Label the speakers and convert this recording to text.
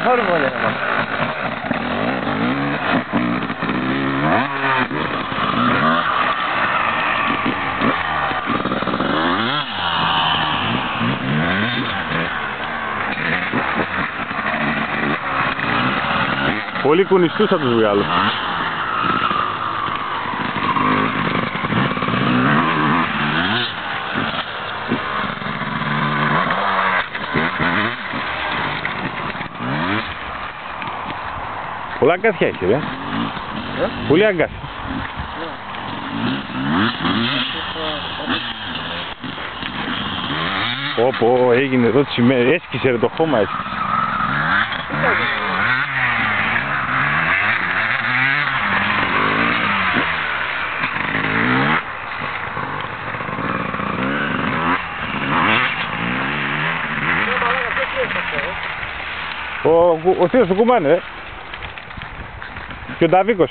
Speaker 1: χόρμονε.
Speaker 2: Πολύ κουνιστούς θα τους βγάλω. Πολλά αγκάθια έχει, ρε. Πολύ αγκάθια. Όπο, έγινε εδώ τσιμέρι. Έσκησε ρε το χώμα, έσκησε. Ο θείος του κουμπάνε, και ο Νταβίκος.